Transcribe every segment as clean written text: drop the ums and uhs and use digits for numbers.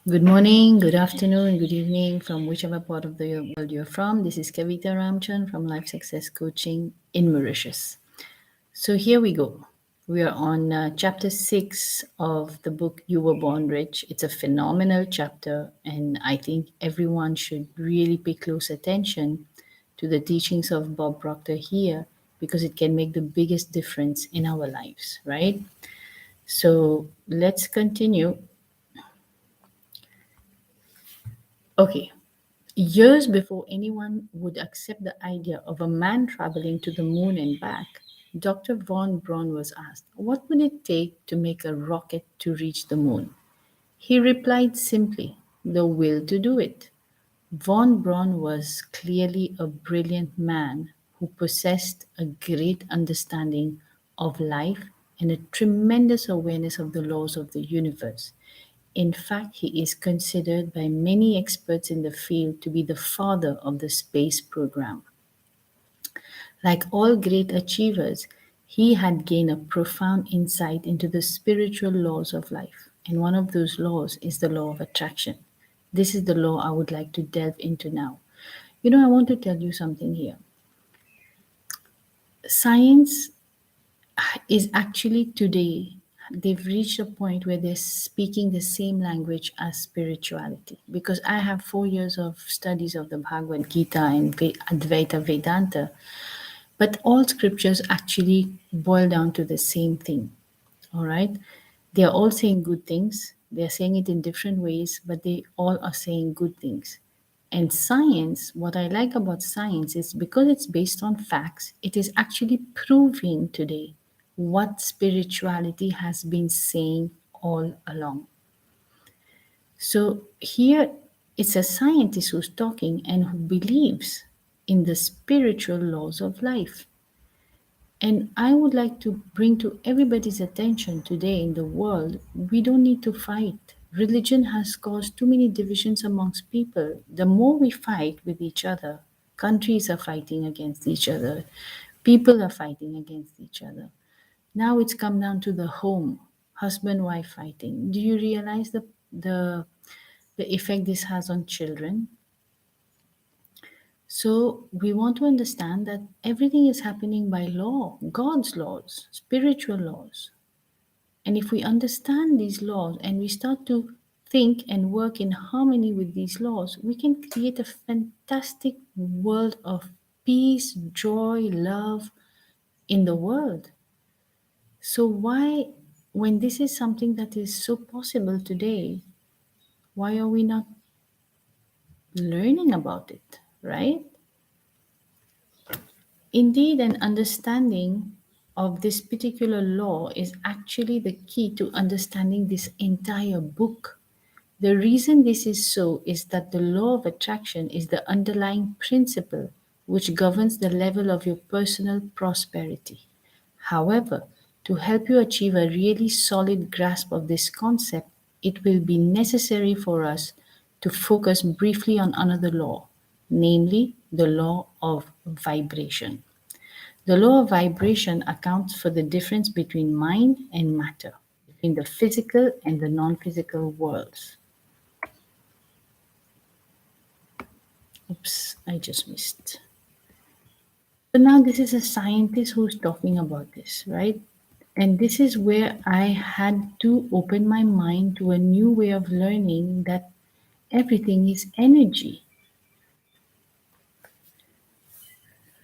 Good morning, good afternoon, good evening from whichever part of the world you're from. This is Kavita Ramchan from Life Success Coaching in Mauritius. So here we go. We are on chapter 6 of the book You Were Born Rich. It's a phenomenal chapter, and I think everyone should really pay close attention to the teachings of Bob Proctor here because it can make the biggest difference in our lives, right? So let's continue. Okay, years before anyone would accept the idea of a man traveling to the moon and back, Dr. Von Braun was asked, what would it take to make a rocket to reach the moon? He replied simply, the will to do it. Von Braun was clearly a brilliant man who possessed a great understanding of life and a tremendous awareness of the laws of the universe. In fact, he is considered by many experts in the field to be the father of the space program. Like all great achievers, he had gained a profound insight into the spiritual laws of life. And one of those laws is the law of attraction. This is the law I would like to delve into now. I want to tell you something here. Science is actually today, they've reached a point where they're speaking the same language as spirituality. Because I have 4 years of studies of the Bhagavad Gita and Advaita Vedanta, but all scriptures actually boil down to the same thing. All right? They are all saying good things. They are saying it in different ways, but they all are saying good things. And science, what I like about science is because it's based on facts, it is actually proving today what spirituality has been saying all along. So here it's a scientist who's talking and who believes in the spiritual laws of life. And I would like to bring to everybody's attention today in the world, we don't need to fight. Religion has caused too many divisions amongst people. The more we fight with each other, countries are fighting against each other, people are fighting against each other. Now it's come down to the home, husband wife fighting. Do you realize the effect this has on children? So we want to understand that everything is happening by law, God's laws, spiritual laws. And if we understand these laws and we start to think and work in harmony with these laws, we can create a fantastic world of peace, joy, love in the world. So why, when this is something that is so possible today, why are we not learning about it, right? Indeed, an understanding of this particular law is actually the key to understanding this entire book. The reason this is so is that the law of attraction is the underlying principle which governs the level of your personal prosperity. However, to help you achieve a really solid grasp of this concept, it will be necessary for us to focus briefly on another law, namely the law of vibration. The law of vibration accounts for the difference between mind and matter, between the physical and the non physical worlds. Oops, I just missed. So now this is a scientist who's talking about this, right? And this is where I had to open my mind to a new way of learning that everything is energy.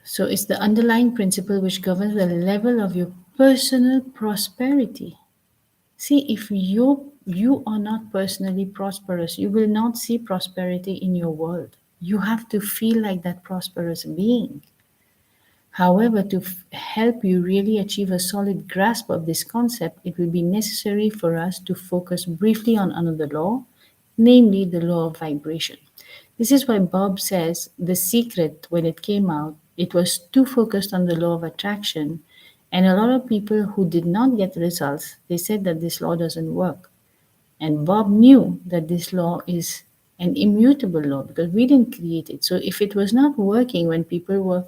So it's the underlying principle which governs the level of your personal prosperity. See, if you are not personally prosperous, you will not see prosperity in your world. You have to feel like that prosperous being. However, to help you really achieve a solid grasp of this concept, it will be necessary for us to focus briefly on another law, namely the law of vibration. This is why Bob says the secret, when it came out, it was too focused on the law of attraction. And a lot of people who did not get results, they said that this law doesn't work. And Bob knew that this law is an immutable law because we didn't create it. So if it was not working when people were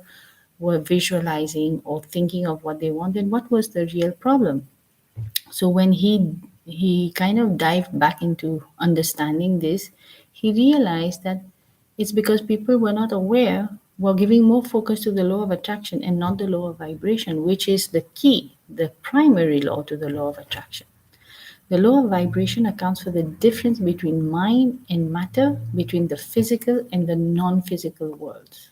visualizing or thinking of what they wanted, what was the real problem? So when he he kind of dived back into understanding this, he realized that it's because people were not aware, were giving more focus to the law of attraction and not the law of vibration, which is the key, the primary law to the law of attraction. The law of vibration accounts for the difference between mind and matter, between the physical and the non physical worlds.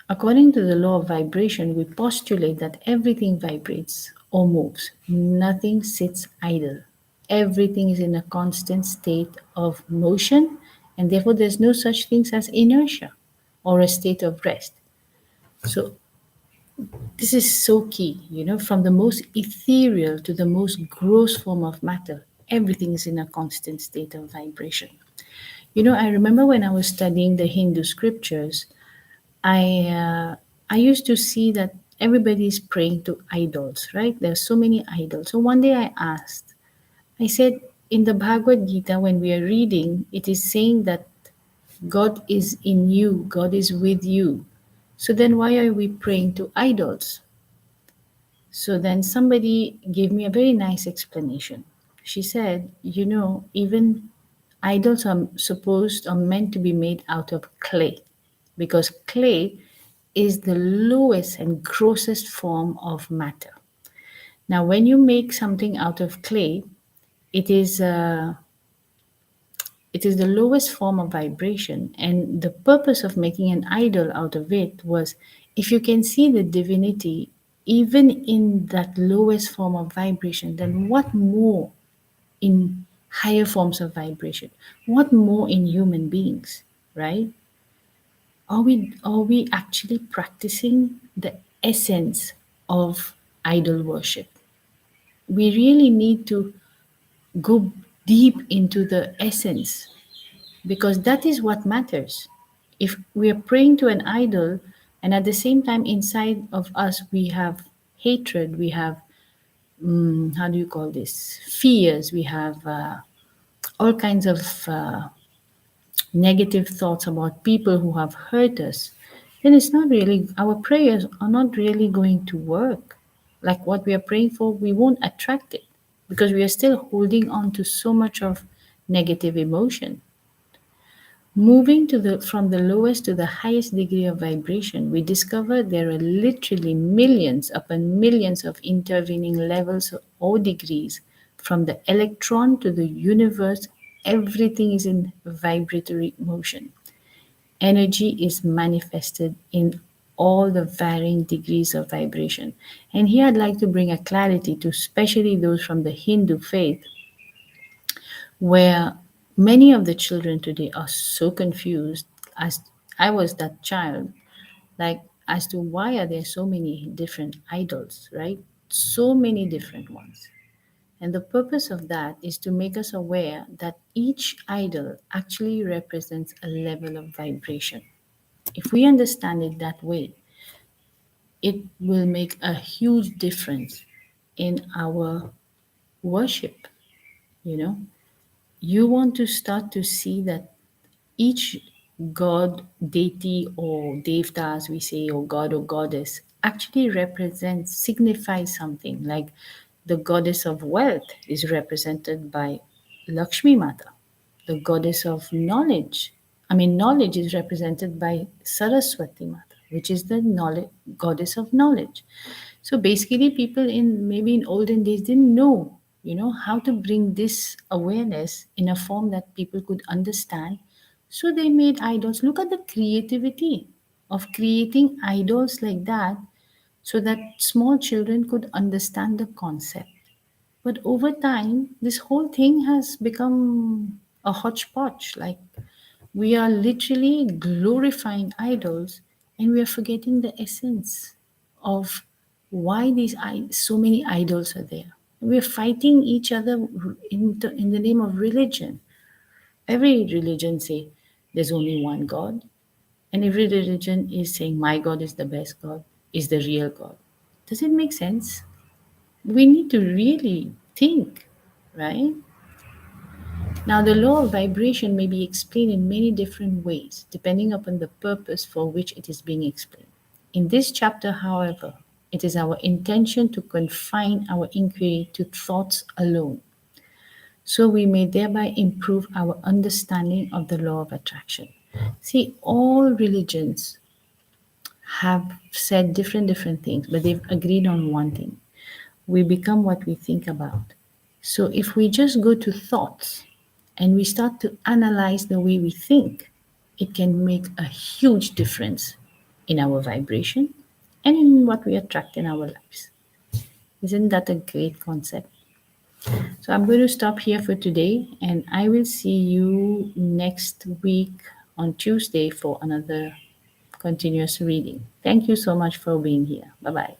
According to the law of vibration, we postulate that everything vibrates or moves. Nothing sits idle. Everything is in a constant state of motion, and therefore there's no such things as inertia or a state of rest. So this is so key, from the most ethereal to the most gross form of matter, everything is in a constant state of vibration. I remember when I was studying the Hindu scriptures, I used to see that everybody is praying to idols, right? There's so many idols. So one day I asked, I said, in the Bhagavad Gita, when we are reading, it is saying that God is in you, God is with you. So then why are we praying to idols? So then somebody gave me a very nice explanation. She said, even idols are supposed or meant to be made out of clay, because clay is the lowest and grossest form of matter. Now, when you make something out of clay, it is it is the lowest form of vibration, and the purpose of making an idol out of it was, if you can see the divinity even in that lowest form of vibration, then what more in higher forms of vibration? What more in human beings, right? Are we actually practicing the essence of idol worship? We really need to go deep into the essence, because that is what matters. If we are praying to an idol and at the same time inside of us we have hatred, we have, how do you call this, fears, we have all kinds of negative thoughts about people who have hurt us, then it's not really, our prayers are not really going to work. Like what we are praying for, we won't attract it, because we are still holding on to so much of negative emotion. Moving to the from the lowest to the highest degree of vibration, we discover there are literally millions upon millions of intervening levels or degrees. From the electron to the universe, everything is in vibratory motion. Energy is manifested in all the varying degrees of vibration. And here I'd like to bring a clarity to especially those from the Hindu faith, where many of the children today are so confused, as I was that child, like, as to why are there so many different idols, right? So many different ones. And the purpose of that is to make us aware that each idol actually represents a level of vibration. If we understand it that way, it will make a huge difference in our worship. You know, you want to start to see that each god, deity, or devta, as we say, or god or goddess, actually represents, signifies something. Like the goddess of wealth is represented by Lakshmi Mata. The goddess of knowledge, knowledge is represented by Saraswati Mata, which is the knowledge, goddess of knowledge. So basically, people in maybe in olden days didn't know, how to bring this awareness in a form that people could understand. So they made idols. Look at the creativity of creating idols like that, so that small children could understand the concept. But over time, this whole thing has become a hodgepodge. Like, we are literally glorifying idols, and we are forgetting the essence of why so many idols are there. We are fighting each other in the name of religion. Every religion say there's only one God, and every religion is saying my God is the best God, is the real God. Does it make sense? We need to really think, right? Now, the law of vibration may be explained in many different ways, depending upon the purpose for which it is being explained. In this chapter, however, It is our intention to confine our inquiry to thoughts alone, so we may thereby improve our understanding of the law of attraction. See, all religions have said different things, but they've agreed on one thing. We become what we think about. So if we just go to thoughts and we start to analyze the way we think, it can make a huge difference in our vibration and in what we attract in our lives. Isn't that a great concept? So I'm going to stop here for today, and I will see you next week on Tuesday for another continuous reading. Thank you so much for being here. Bye bye.